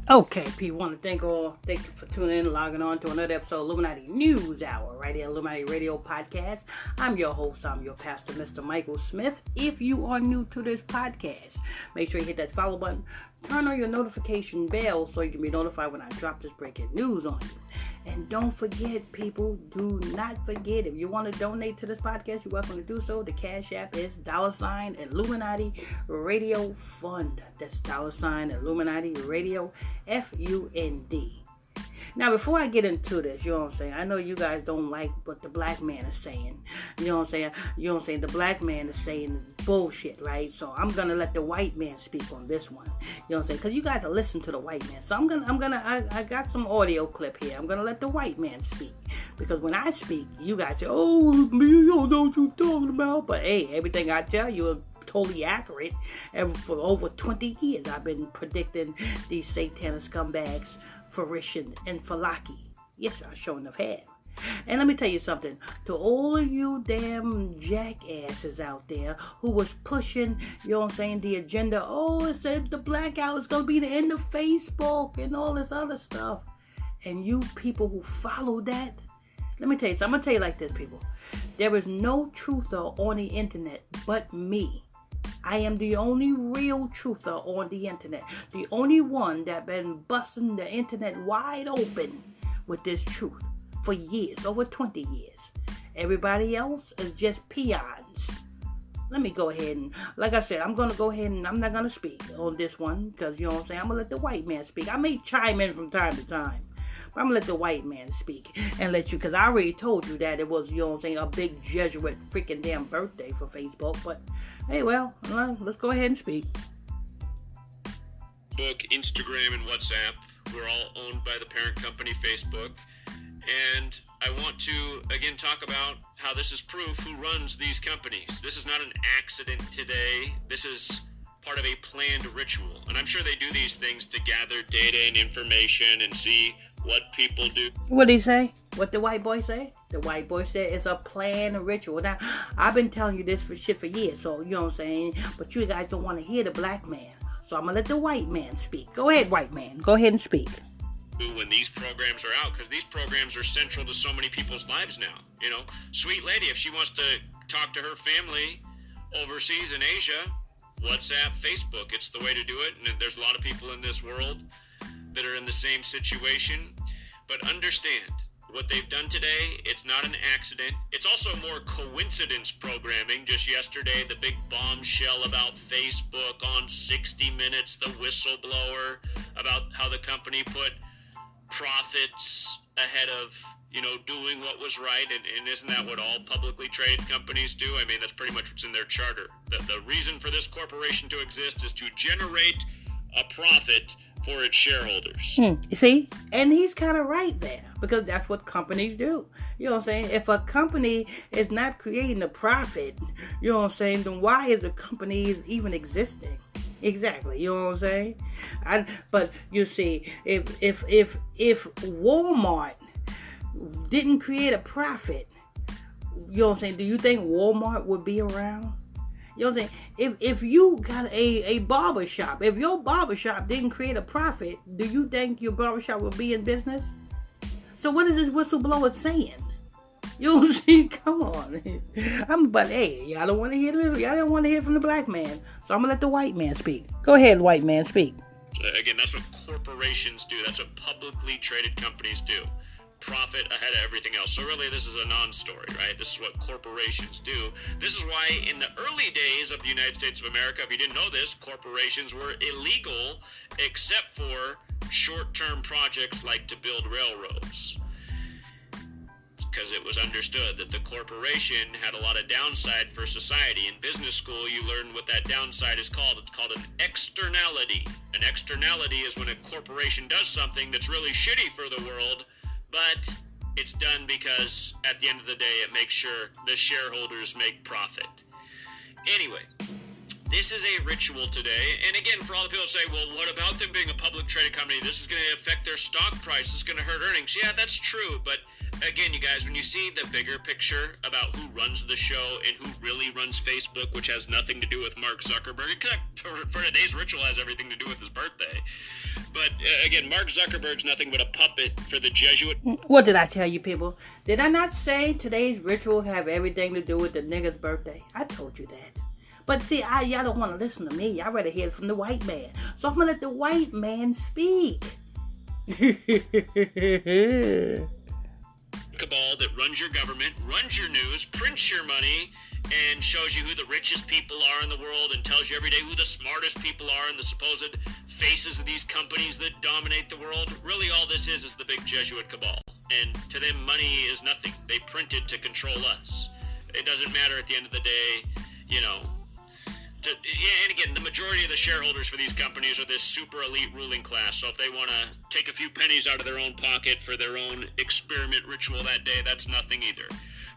Okay, P, want to thank you for tuning in and logging on to another episode of Illuminati News Hour, right here, Illuminati Radio Podcast. I'm your host, I'm your pastor, Mr. Michael Smith. If you are new to this podcast, make sure you hit that follow button, turn on your notification bell so you can be notified when I drop this breaking news on you. And don't forget, people, do not forget, if you want to donate to this podcast, you're welcome to do so. The Cash App is $Illuminati Radio Fund. That's $Illuminati Radio Fund. Now, before I get into this, you know what I'm saying? I know you guys don't like what the black man is saying. You know what I'm saying? You know what I'm saying? The black man is saying is bullshit, right? So I'm gonna let the white man speak on this one. You know what I'm saying? Because you guys are listening to the white man. So I got some audio clip here. I'm gonna let the white man speak. Because when I speak, you guys say, oh, you don't know what you're talking about. But hey, everything I tell you is totally accurate. And for over 20 years, I've been predicting these satanic scumbags fruition and falaki. Yes, I sure enough have. And let me tell you something. To all of you damn jackasses out there who was pushing, you know what I'm saying, the agenda. Oh, it said the blackout is going to be the end of Facebook and all this other stuff. And you people who follow that, let me tell you something. I'm going to tell you like this, people. There is no truther on the internet but me. I am the only real truther on the internet. The only one that been busting the internet wide open with this truth for years, over 20 years. Everybody else is just peons. Let me go ahead and, like I said, I'm going to go ahead and I'm not going to speak on this one because, you know what I'm saying, I'm going to let the white man speak. I may chime in from time to time. I'm going to let the white man speak and let you, because I already told you that it was, you know what I'm saying, a big Jesuit freaking damn birthday for Facebook. But, hey, well, let's go ahead and speak. Book, Instagram, and WhatsApp, we're all owned by the parent company, Facebook. And I want to, again, talk about how this is proof who runs these companies. This is not an accident today. This is part of a planned ritual. And I'm sure they do these things to gather data and information and see what people do. What did he say? What the white boy say? The white boy said it's a planned ritual. Now, I've been telling you this for years, so you know what I'm saying? But you guys don't want to hear the black man. So I'm going to let the white man speak. Go ahead, white man. Go ahead and speak. When these programs are out, because these programs are central to so many people's lives now. You know, sweet lady, if she wants to talk to her family overseas in Asia, WhatsApp, Facebook, it's the way to do it. And there's a lot of people in this world that are in the same situation. But understand, what they've done today, it's not an accident. It's also more coincidence programming. Just yesterday, the big bombshell about Facebook on 60 Minutes, the whistleblower, about how the company put profits ahead of, you know, doing what was right. And isn't that what all publicly traded companies do? I mean, that's pretty much what's in their charter. The reason for this corporation to exist is to generate a profit for its shareholders. You see? And he's kind of right there, because that's what companies do. You know what I'm saying? If a company is not creating a profit, you know what I'm saying, then why is the company even existing? Exactly. You know what I'm saying? But you see, if Walmart didn't create a profit, you know what I'm saying, do you think Walmart would be around? You know what I'm saying? If you got a barber shop, if your barber shop didn't create a profit, do you think your barber shop would be in business? So what is this whistleblower saying? You know what I'm saying? Come on. But hey, y'all don't want to hear this. Y'all don't want to hear from the black man. So I'm going to let the white man speak. Go ahead, white man, speak. Again, that's what corporations do. That's what publicly traded companies do. Profit ahead of everything else. So really, this is a non-story, right? This is what corporations do. This is why in the early days of the United States of America, if you didn't know this, corporations were illegal except for short-term projects like to build railroads. Because it was understood that the corporation had a lot of downside for society. In business school, you learn what that downside is called. It's called an externality. An externality is when a corporation does something that's really shitty for the world, but it's done because at the end of the day, it makes sure the shareholders make profit. Anyway, this is a ritual today. And again, for all the people that say, well, what about them being a public traded company? This is going to affect their stock price. This is going to hurt earnings. Yeah, that's true. But again, you guys, when you see the bigger picture about who runs the show and who really runs Facebook, which has nothing to do with Mark Zuckerberg, except for today's ritual has everything to do with his birthday. But again, Mark Zuckerberg's nothing but a puppet for the Jesuit. What did I tell you, people? Did I not say today's ritual have everything to do with the nigga's birthday? I told you that. But see, y'all don't want to listen to me. Y'all rather hear it from the white man. So I'm going to let the white man speak. Cabal that runs your government, runs your news, prints your money, and shows you who the richest people are in the world and tells you every day who the smartest people are and the supposed faces of these companies that dominate the world. Really all this is the big Jesuit cabal. And to them, money is nothing. They print it to control us. It doesn't matter at the end of the day, you know. And again, the majority of the shareholders for these companies are this super elite ruling class. So if they want to take a few pennies out of their own pocket for their own experiment ritual that day, that's nothing either.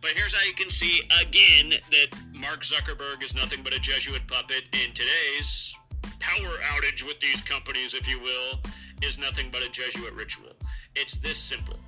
But here's how you can see, again, that Mark Zuckerberg is nothing but a Jesuit puppet. And today's power outage with these companies, if you will, is nothing but a Jesuit ritual. It's this simple.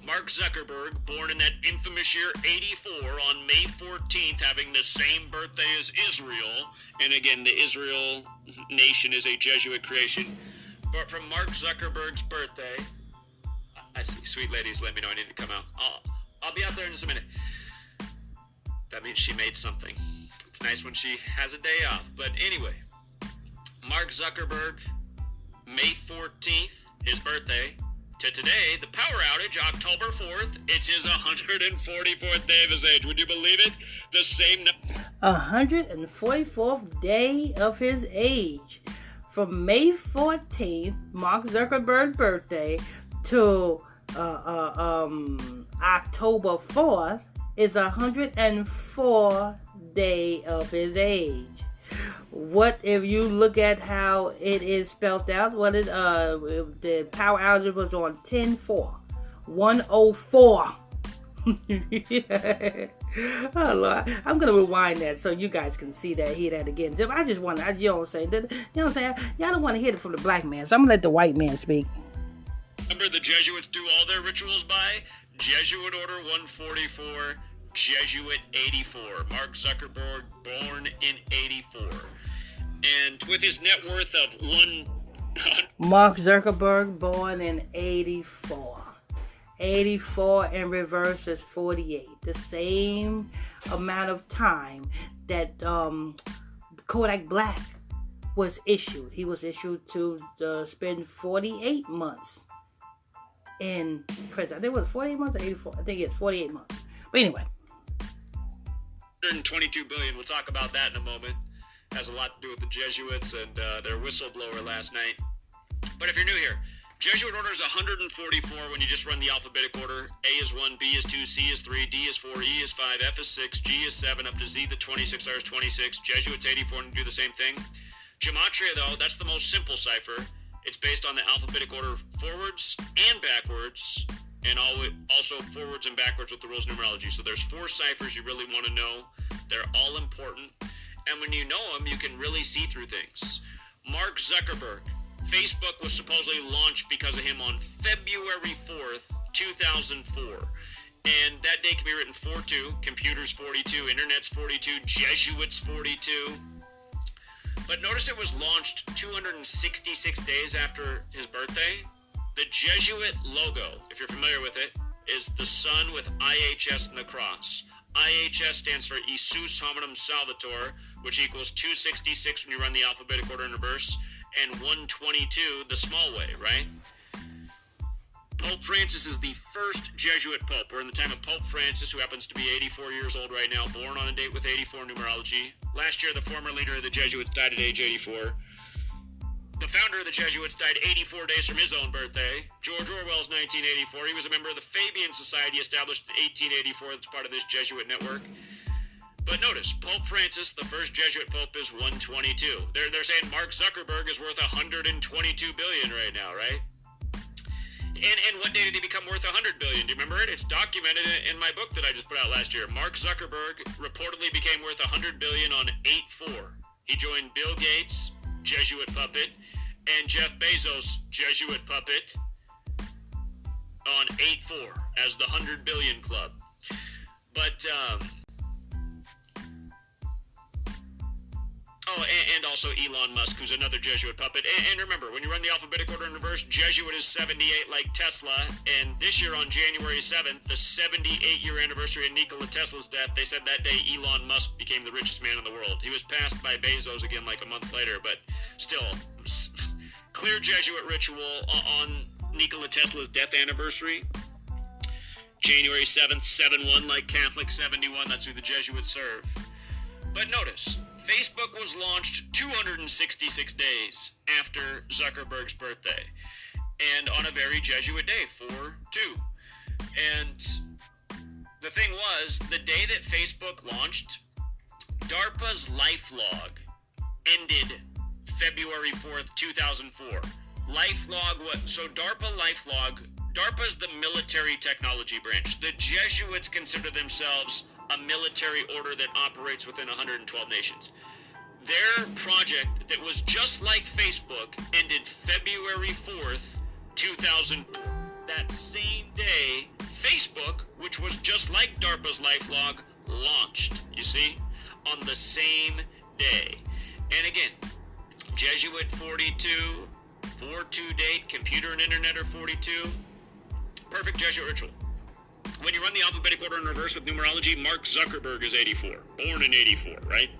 Mark Zuckerberg, born in that infamous year 84 on May 14th, having the same birthday as Israel. And again, the Israel nation is a Jesuit creation. But from Mark Zuckerberg's birthday, I see, sweet ladies, let me know I need to come out. I'll be out there in just a minute. That means she made something. It's nice when she has a day off. But anyway, Mark Zuckerberg, May 14th, his birthday, to today, the power outage, October 4th, it's his 144th day of his age. Would you believe it? The same 144th day of his age. From May 14th, Mark Zuckerberg's birthday, to October 4th is 104 day of his age. What if you look at how it is spelled out? What is the power outage was on 10/4, 104. Oh Lord, I'm gonna rewind that so you guys can see that, hear that again. I just want to, you know what I'm saying? Y'all don't want to hear it from the black man, so I'm gonna let the white man speak. Remember the Jesuits do all their rituals by Jesuit Order 144, Jesuit 84. Mark Zuckerberg, born in 84. And with his net worth of Mark Zuckerberg, born in 84. 84 in reverse is 48. The same amount of time that Kodak Black was issued. He was issued to spend 48 months in prison. I think it was 48 months or 84. I think it's 48 months. But anyway. 122 billion. We'll talk about that in a moment. Has a lot to do with the Jesuits and their whistleblower last night. But if you're new here, Jesuit order is 144 when you just run the alphabetic order. A is 1, B is 2, C is 3, D is 4, E is 5, F is 6, G is 7, up to Z, the 26, R is 26. Jesuits 84 and do the same thing. Gematria, though, that's the most simple cipher. It's based on the alphabetic order forwards and backwards, and also forwards and backwards with the rules of numerology. So there's 4 ciphers you really want to know. They're all important. And when you know them, you can really see through things. Mark Zuckerberg. Facebook was supposedly launched because of him on February 4th, 2004. And that day can be written 42, computers 42, internet's 42, Jesuits 42. But notice it was launched 266 days after his birthday. The Jesuit logo, if you're familiar with it, is the sun with IHS and the cross. IHS stands for Isus Hominum Salvator, which equals 266 when you run the alphabetic order in reverse, and 122 the small way, right? Pope Francis is the first Jesuit pope. We're in the time of Pope Francis, who happens to be 84 years old right now, born on a date with 84 numerology. Last year, the former leader of the Jesuits died at age 84. The founder of the Jesuits died 84 days from his own birthday. George Orwell's 1984. He was a member of the Fabian Society established in 1884 that's part of this Jesuit network. But notice, Pope Francis, the first Jesuit pope, is 122. They're saying Mark Zuckerberg is worth 122 billion right now, right? And what day did he become worth 100 billion? Do you remember it? It's documented in my book that I just put out last year. Mark Zuckerberg reportedly became worth 100 billion on 8/4. He joined Bill Gates, Jesuit puppet, and Jeff Bezos, Jesuit puppet, on 8/4 as the 100 billion club. But Oh, and also Elon Musk, who's another Jesuit puppet. And remember, when you run the alphabetic order in reverse, Jesuit is 78 like Tesla. And this year on January 7th, the 78-year anniversary of Nikola Tesla's death, they said that day Elon Musk became the richest man in the world. He was passed by Bezos again like a month later, but still, clear Jesuit ritual on Nikola Tesla's death anniversary. January 7th, 7-1 like Catholic 71, that's who the Jesuits serve. But notice, Facebook was launched 266 days after Zuckerberg's birthday, and on a very Jesuit day, 4/2. And the thing was, the day that Facebook launched, DARPA's LifeLog ended February 4th, 2004. So DARPA LifeLog, DARPA's the military technology branch. The Jesuits consider themselves a military order that operates within 112 nations. Their project that was just like Facebook ended February 4th, 2000. That same day, Facebook, which was just like DARPA's LifeLog, launched, you see, on the same day. And again, Jesuit 42, 4/2 date, computer and internet are 42. Perfect Jesuit ritual. When you run the alphabetic order in reverse with numerology, Mark Zuckerberg is 84. Born in 84, right?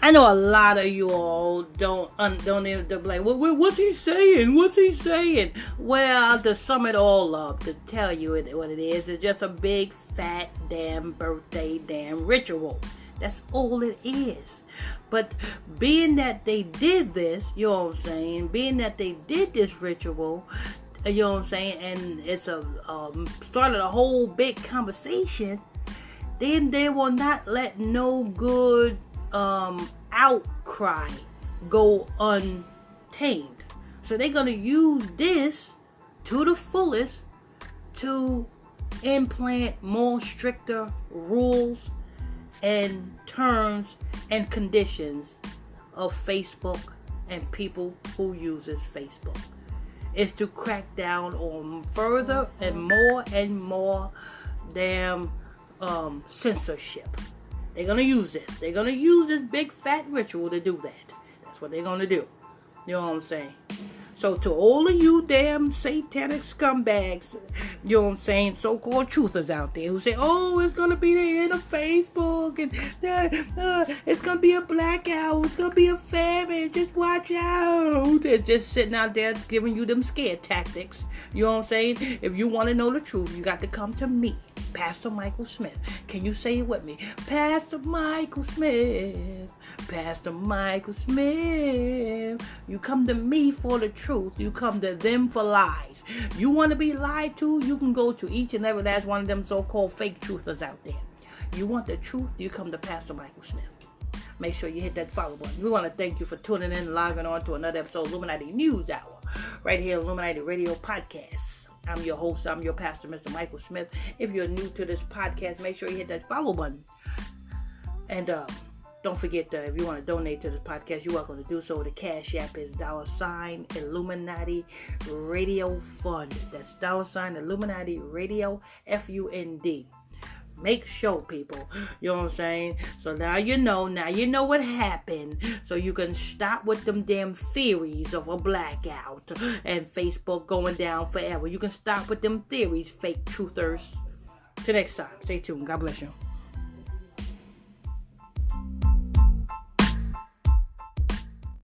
I know a lot of you all don't even, they're like, what's he saying? What's he saying? Well, to sum it all up, to tell you what it is, it's just a big, fat, damn birthday, damn ritual. That's all it is. But being that they did this, you know what I'm saying, being that they did this ritual, you know what I'm saying, and it's started a whole big conversation, then they will not let no good outcry go untamed. So they're going to use this to the fullest to implant more stricter rules and terms and conditions of Facebook and people who uses Facebook. Is to crack down on further and more damn censorship. They're going to use this. They're going to use this big fat ritual to do that. That's what they're going to do. You know what I'm saying? So to all of you damn satanic scumbags, you know what I'm saying, so-called truthers out there who say, oh, it's going to be the end of Facebook, and it's going to be a blackout, it's going to be a famine, just watch out. They're just sitting out there giving you them scare tactics. You know what I'm saying? If you want to know the truth, you got to come to me, Pastor Michael Smith. Can you say it with me? Pastor Michael Smith. Pastor Michael Smith. You come to me for the truth. You come to them for lies. You want to be lied to? You can go to each and every last one of them so-called fake truthers out there. You want the truth? You come to Pastor Michael Smith. Make sure you hit that follow button. We want to thank you for tuning in and logging on to another episode of Illuminati News Hour, right here on Illuminati Radio Podcast. I'm your host. I'm your pastor, Mr. Michael Smith. If you're new to this podcast, make sure you hit that follow button. And don't forget, if you want to donate to this podcast, you're welcome to do so. The Cash App is $Illuminati Radio Fund. That's $Illuminati Radio FUND. Make sure, people. You know what I'm saying? So now you know what happened. So you can stop with them damn theories of a blackout and Facebook going down forever. You can stop with them theories, fake truthers. Till next time. Stay tuned. God bless you.